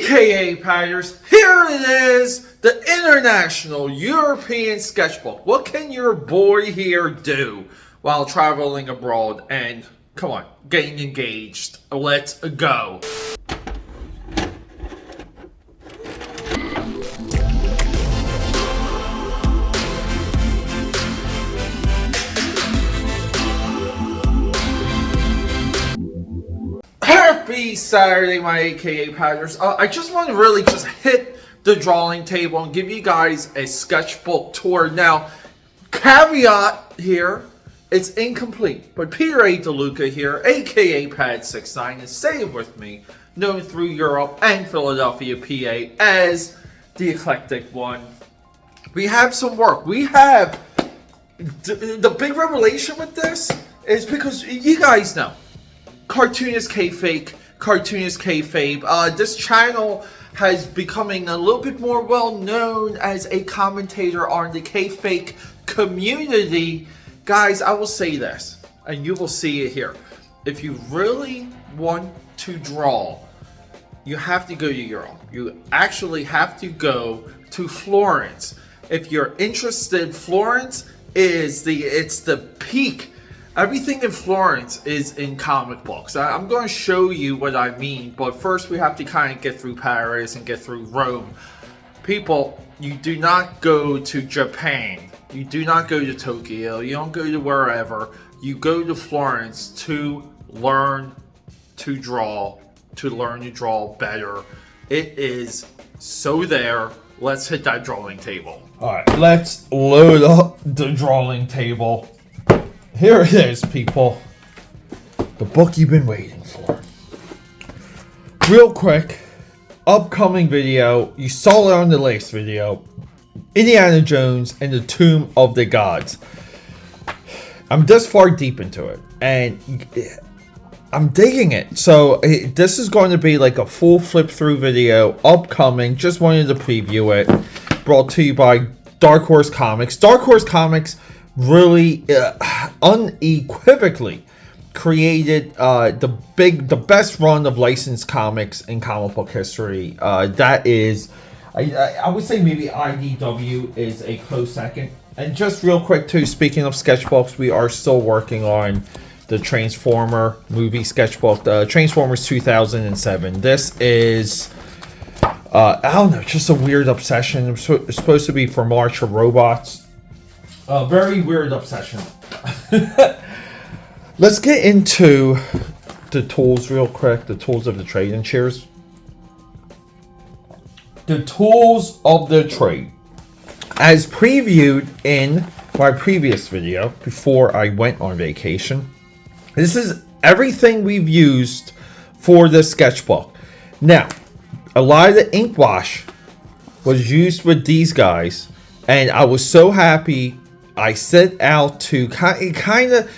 AKA Patters, here it is, the International European Sketchbook. What can your boy here do while traveling abroad and, come on, getting engaged? Let's go. Happy Saturday, my AKA Patters. I just want to really just hit the drawing table and give you guys a sketchbook tour. Now, caveat here, it's incomplete, but Peter A. DeLuca here, AKA Pad69, is staying with me, known through Europe and Philadelphia, PA, as the Eclectic One. We have some work. We have the big revelation with this is because you guys know, cartoonist kayfabe, cartoonist kayfabe. This channel has becoming a little bit more well known as a commentator on the kayfabe community. Guys, I will say this, and you will see it here. If you really want to draw, you have to go to Europe. You actually have to go to Florence. If you're interested, Florence is it's the peak. Everything in Florence is in comic books. I'm going to show you what I mean, but first we have to kind of get through Paris and get through Rome. People, you do not go to Japan. You do not go to Tokyo. You don't go to wherever. You go to Florence to learn to draw, to learn to draw better. It is so there. Let's hit that drawing table. All right, let's load up the drawing table. Here it is, people. The book you've been waiting for. Real quick, upcoming video. You saw it on the last video. Indiana Jones and the Tomb of the Gods. I'm this far deep into it, and I'm digging it. So this is going to be like a full flip through video. Upcoming. Just wanted to preview it. Brought to you by Dark Horse Comics. Dark Horse Comics really unequivocally created the best run of licensed comics in comic book history. That is, I would say maybe IDW is a close second. And just real quick too, speaking of sketchbooks, we are still working on the Transformer movie sketchbook, the Transformers 2007. This is I don't know, just a weird obsession. It's supposed to be for March of Robots. A very weird obsession. Let's get into the tools real quick. The tools of the trade. And cheers. The tools of the trade. As previewed in my previous video before I went on vacation, this is everything we've used for the sketchbook. Now, a lot of the ink wash was used with these guys, and I was so happy. I set out to kind of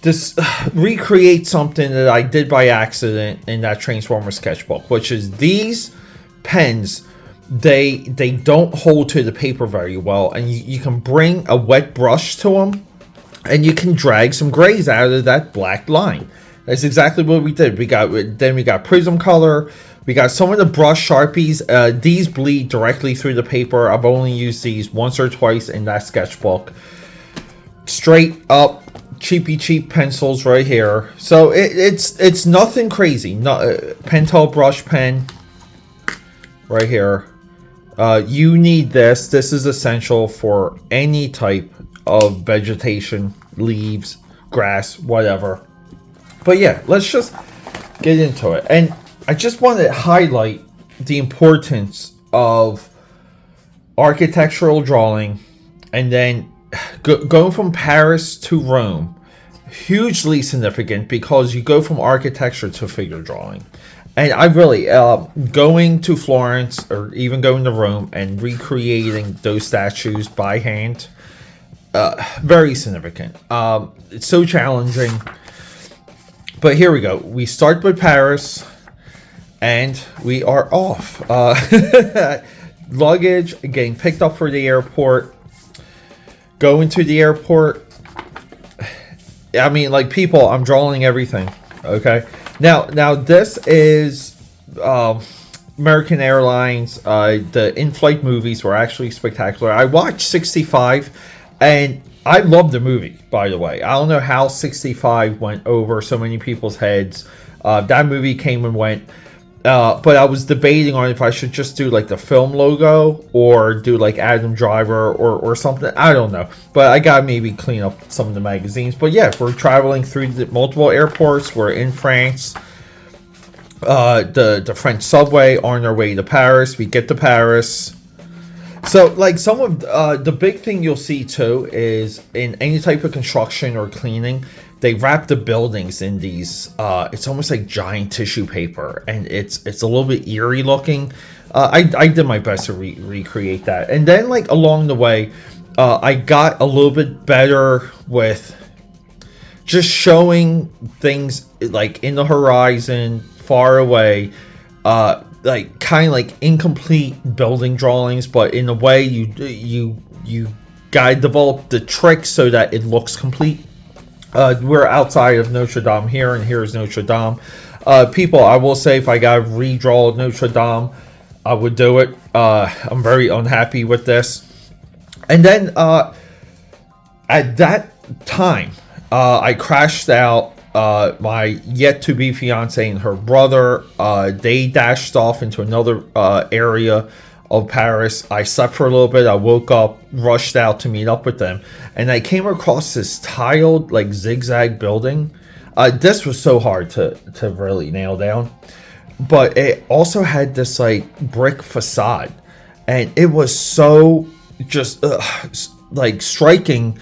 just recreate something that I did by accident in that Transformer sketchbook, which is these pens. They don't hold to the paper very well, and you can bring a wet brush to them, and you can drag some grays out of that black line. That's exactly what we did. We got Prismacolor. We got some of the brush Sharpies. These bleed directly through the paper. I've only used these once or twice in that sketchbook. Straight up cheap pencils right here. So it's nothing crazy. Pentel brush pen right here. You need this. This is essential for any type of vegetation, leaves, grass, whatever. But yeah, let's just get into it. And I just want to highlight the importance of architectural drawing, and then going from Paris to Rome. Hugely significant because you go from architecture to figure drawing. And I really, going to Florence or even going to Rome and recreating those statues by hand, very significant. It's so challenging. But here we go. We start with Paris, and we are off. Luggage, getting picked up for the airport. Going to the airport. I mean, like, people, I'm drawing everything. Okay. Now this is American Airlines, the in-flight movies were actually spectacular. I watched 65, and I love the movie, by the way. I don't know how 65 went over so many people's heads. That movie came and went. But I was debating on if I should just do like the film logo or do like Adam Driver or something. I don't know. But I gotta maybe clean up some of the magazines. But yeah, we're traveling through multiple airports. We're in France. The French subway on our way to Paris. We get to Paris. So, like, some of the big thing you'll see too is in any type of construction or cleaning, they wrap the buildings in these. It's almost like giant tissue paper, and it's a little bit eerie looking. I did my best to recreate that, and then like along the way, I got a little bit better with just showing things like in the horizon, far away. Like kind of like incomplete building drawings, but in a way you gotta develop the tricks so that it looks complete. We're outside of Notre Dame here, and here's Notre Dame. People, I will say, if I gotta redraw Notre Dame, I would do it. I'm very unhappy with this. And then at that time, I crashed out. My yet-to-be fiance and her brother, they dashed off into another area of Paris. I slept for a little bit. I woke up, rushed out to meet up with them, and I came across this tiled, like, zigzag building. This was so hard to really nail down, but it also had this, like, brick facade, and it was so just, like, striking.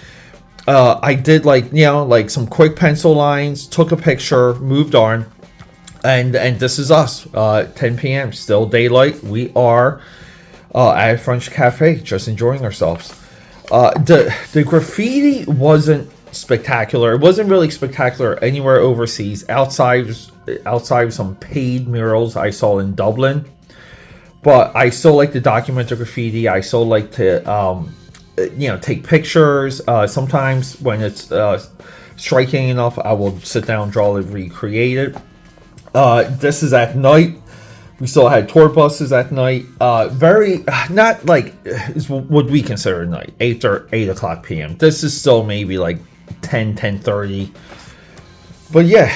I did like some quick pencil lines, took a picture, moved on, and this is us. 10 p.m. still daylight. We are at a French cafe, just enjoying ourselves. The graffiti wasn't spectacular. It wasn't really spectacular anywhere overseas. Outside of some paid murals I saw in Dublin, but I still like to document the graffiti. I still like to take pictures. Sometimes when it's striking enough, I will sit down, draw it, recreate it. This is at night. We still had tour buses at night. Very not like is what we consider night. 8 o'clock p.m. This is still maybe like 10:30. But yeah.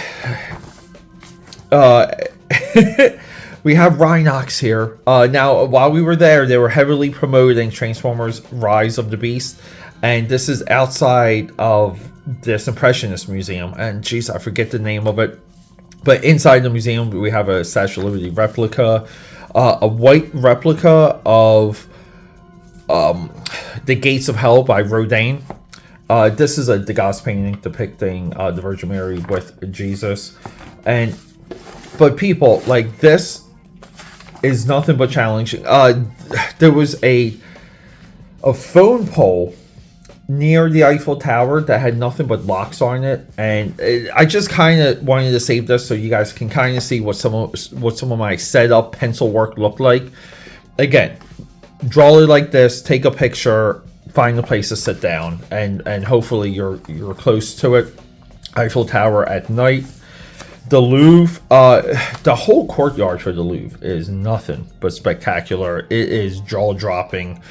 We have Rhinox here. Now, while we were there, they were heavily promoting Transformers Rise of the Beast. And this is outside of this Impressionist Museum. And geez, I forget the name of it. But inside the museum, we have a Statue of Liberty replica. A white replica of The Gates of Hell by Rodin. This is a Degas painting depicting the Virgin Mary with Jesus. But people, like, this is nothing but challenging. There was a phone pole near the Eiffel Tower that had nothing but locks on it, and I just kind of wanted to save this so you guys can kind of see what some of my setup pencil work looked like. Again, draw it like this, take a picture, find a place to sit down, and hopefully you're close to it. Eiffel Tower at night. The Louvre, the whole courtyard for the Louvre is nothing but spectacular. It is jaw-dropping.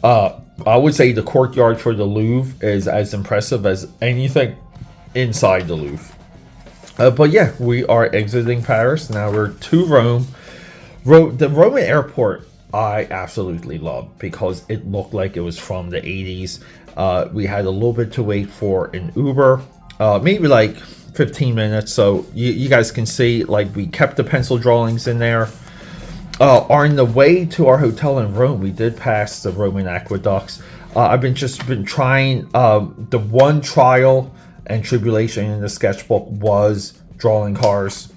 I would say the courtyard for the Louvre is as impressive as anything inside the Louvre. But yeah, we are exiting Paris. Now we're to Rome. The Roman airport, I absolutely loved because it looked like it was from the 80s. We had a little bit to wait for an Uber, maybe like 15 minutes, so you guys can see, like, we kept the pencil drawings in there. On the way to our hotel in Rome, we did pass the Roman aqueducts. I've been trying. The one trial and tribulation in the sketchbook was drawing cars.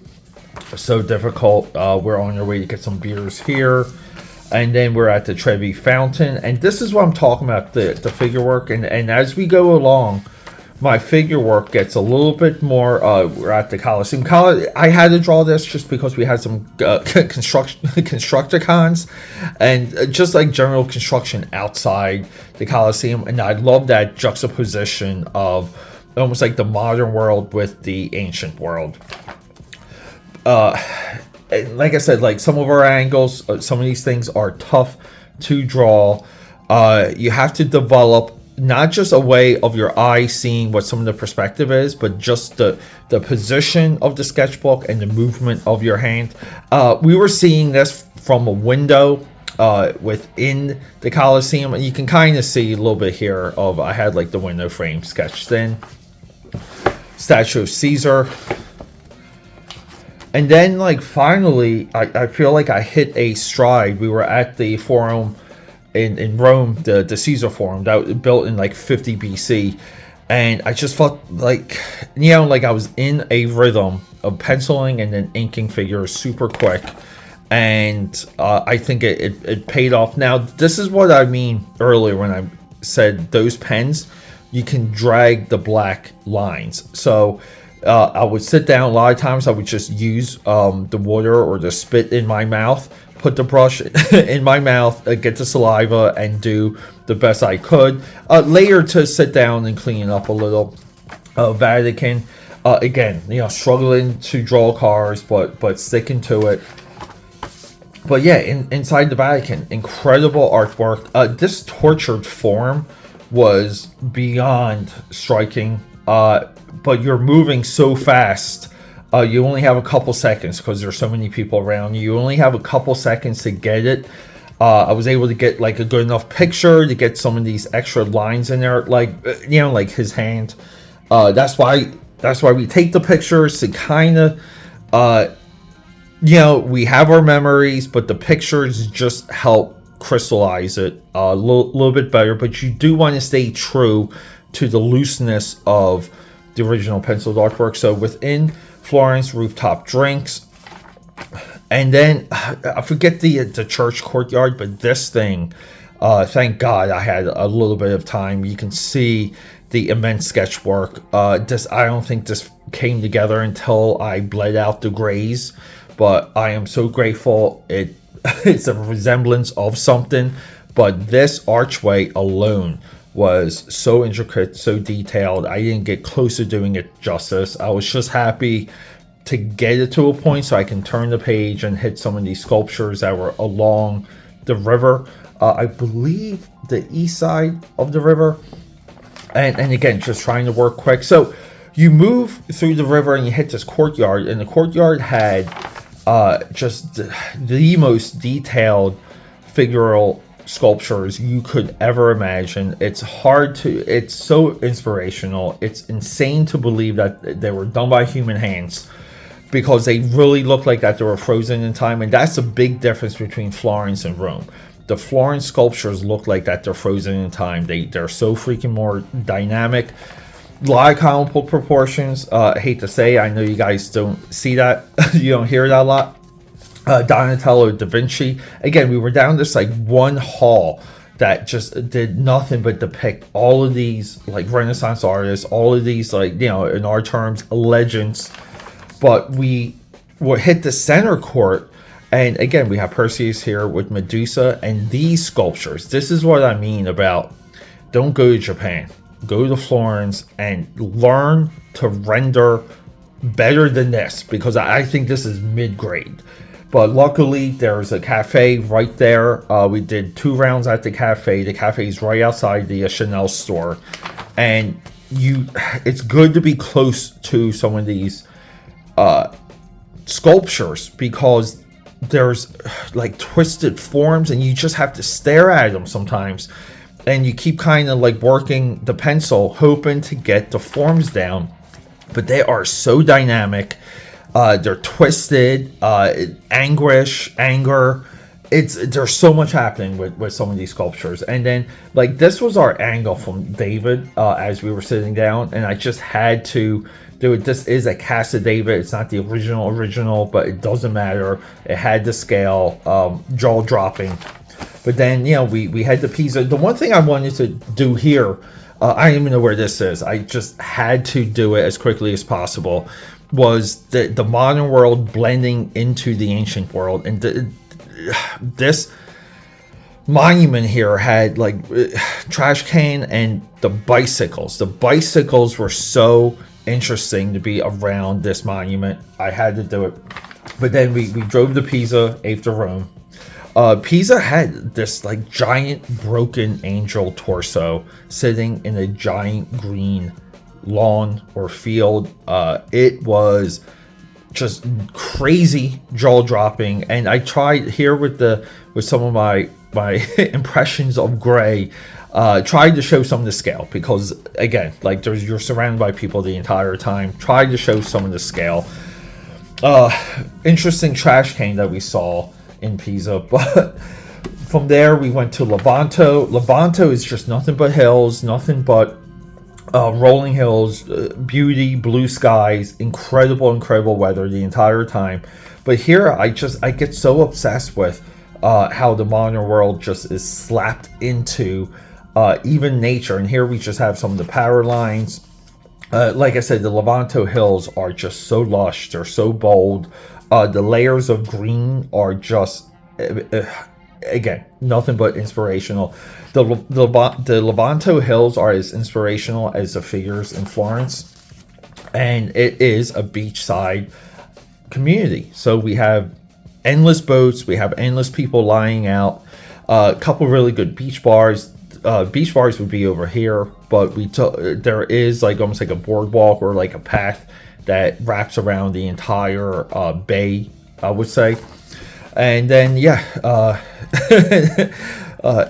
So difficult. We're on our way to get some beers here, and then we're at the Trevi Fountain. And this is what I'm talking about, the figure work. And as we go along, my figure work gets a little bit more. We're at the Coliseum. I had to draw this just because we had some Constructicons, and just like general construction outside the Coliseum. And I love that juxtaposition of almost like the modern world with the ancient world. like I said, like some of our angles, some of these things are tough to draw. You have to develop not just a way of your eye seeing what some of the perspective is, but just the position of the sketchbook and the movement of your hand. We were seeing this from a window within the Coliseum, and you can kind of see a little bit here of, I had like the window frame sketched in. Statue of Caesar. And then, like, finally, I feel like I hit a stride. We were at the Forum in Rome, the Caesar Forum, that was built in, like, 50 BC. And I just felt like, you know, like I was in a rhythm of penciling and then inking figures super quick. And I think it paid off. Now, this is what I mean earlier when I said those pens, you can drag the black lines. So I would sit down. A lot of times I would just use the water or the spit in my mouth, put the brush in my mouth, get the saliva, and do the best I could. Later to sit down and clean up a little. Vatican, again, you know, struggling to draw cars, but sticking to it. But yeah, inside the Vatican, incredible artwork. This tortured form was beyond striking. But you're moving so fast, you only have a couple seconds because there's so many people around you. You only have a couple seconds to get it. I was able to get like a good enough picture to get some of these extra lines in there, like, you know, like his hand. That's why we take the pictures to kind of, you know, we have our memories, but the pictures just help crystallize it a little bit better. But you do want to stay true to the looseness of the original penciled artwork. So within Florence, rooftop drinks, and then I forget the church courtyard, but this thing, thank God I had a little bit of time. You can see the immense sketchwork. I don't think this came together until I bled out the grays, but I am so grateful. It's a resemblance of something, but this archway alone was so intricate, so detailed. I didn't get close to doing it justice. I was just happy to get it to a point so I can turn the page and hit some of these sculptures that were along the river. I believe the east side of the river. And again, just trying to work quick. So you move through the river and you hit this courtyard, and the courtyard had just the most detailed figural sculptures you could ever imagine. It's so inspirational. It's insane to believe that they were done by human hands, because they really look like that they were frozen in time. And that's a big difference between Florence and Rome. The Florence sculptures look like that they're frozen in time. They're so freaking more dynamic. A lot of comic book proportions. I hate to say, I know you guys don't see that. You don't hear that a lot. Donatello, Da Vinci. Again, we were down this like one hall that just did nothing but depict all of these like Renaissance artists, all of these, like, you know, in our terms, legends. But we would hit the center court, and again, we have Perseus here with Medusa and these sculptures. This is what I mean about, don't go to Japan. Go to Florence and learn to render better than this, because I think this is mid-grade. But luckily, there's a cafe right there. We did 2 rounds at the cafe. The cafe is right outside the Chanel store. And it's good to be close to some of these sculptures, because there's like twisted forms and you just have to stare at them sometimes. And you keep kind of like working the pencil, hoping to get the forms down. But they are so dynamic. They're twisted, anguish, anger. There's so much happening with some of these sculptures. And then, like, this was our angle from David as we were sitting down, and I just had to do it. This is a cast of David. It's not the original, but it doesn't matter. It had the scale, jaw dropping. But then, you know, we had the Pisa. The one thing I wanted to do here, I don't even know where this is. I just had to do it as quickly as possible. Was the modern world blending into the ancient world. And this monument here had like trash can and the bicycles. The bicycles were so interesting to be around this monument. I had to do it. But then we drove to Pisa after Rome. Pisa had this like giant broken angel torso sitting in a giant green lawn or field. It was just crazy, jaw dropping. And I tried here with some of my impressions of Gray. Tried to show some of the scale because again, like you're surrounded by people the entire time. Tried to show some of the scale. Interesting trash can that we saw in Pisa, but from there we went to Levanto. Levanto is just nothing but hills, nothing but rolling hills, beauty, blue skies, incredible weather the entire time. But here I get so obsessed with how the modern world just is slapped into even nature. And here we just have some of the power lines. Like I said, the Levanto hills are just so lush. They're so bold. The layers of green are just, again, nothing but inspirational. The Levanto hills are as inspirational as the figures in Florence. And it is a beachside community. So we have endless boats. We have endless people lying out. A couple really good beach bars. Beach bars would be over here, but there is like almost like a boardwalk or like a path that wraps around the entire bay, I would say. And then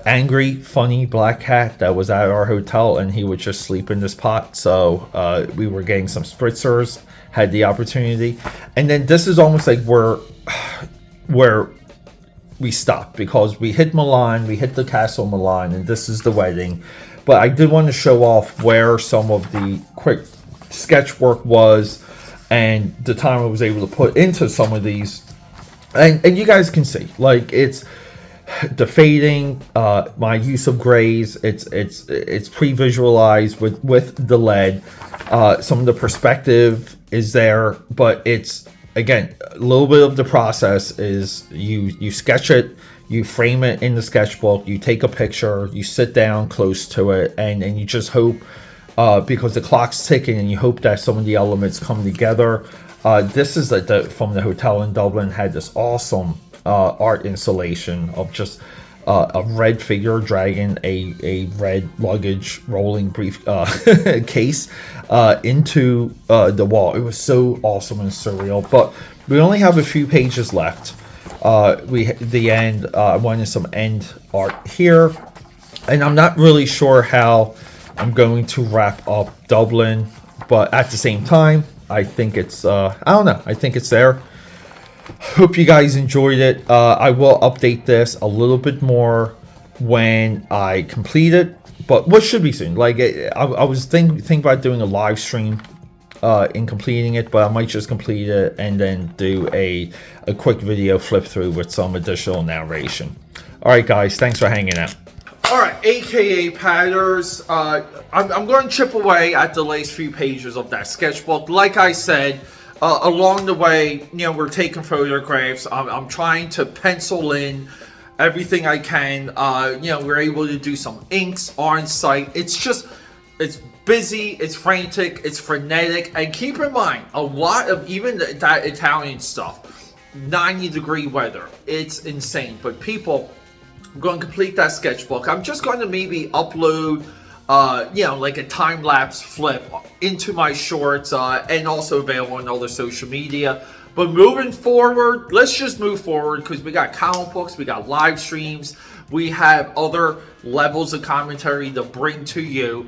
angry, funny black cat that was at our hotel, and he would just sleep in this pot. So we were getting some spritzers, had the opportunity, and then this is almost like where we stopped because we hit Milan, we hit the Castle Milan, and this is the wedding. But I did want to show off where some of the quick sketch work was and the time I was able to put into some of these. And you guys can see, like, it's the fading, my use of grays, it's pre-visualized with the lead. Some of the perspective is there, but it's, again, a little bit of the process is you sketch it, you frame it in the sketchbook, you take a picture, you sit down close to it, and you just hope, because the clock's ticking, and you hope that some of the elements come together. This is from the hotel in Dublin, had this awesome art installation of just a red figure dragging a red luggage rolling brief case into the wall. It was so awesome and surreal. But we only have a few pages left. The end. I wanted some end art here, and I'm not really sure how I'm going to wrap up Dublin, but at the same time, I think it's I don't know. I think it's there. Hope you guys enjoyed it. I will update this a little bit more when I complete it, but what should be soon. Like I was thinking about doing a live stream in completing it, but I might just complete it and then do a quick video flip through with some additional narration. All right, guys, thanks for hanging out. All right, AKA Patters. I'm going to chip away at the last few pages of that sketchbook. Like I said, along the way, we're taking photographs. I'm trying to pencil in everything I can. We're able to do some inks on site. It's busy, it's frantic, it's frenetic. And keep in mind, a lot of even that Italian stuff, 90-degree weather, it's insane. But people, I'm going to complete that sketchbook. I'm just going to maybe upload, like a time-lapse flip into my shorts, and also available on other social media. But moving forward, let's just move forward because we got comic books, we got live streams, we have other levels of commentary to bring to you.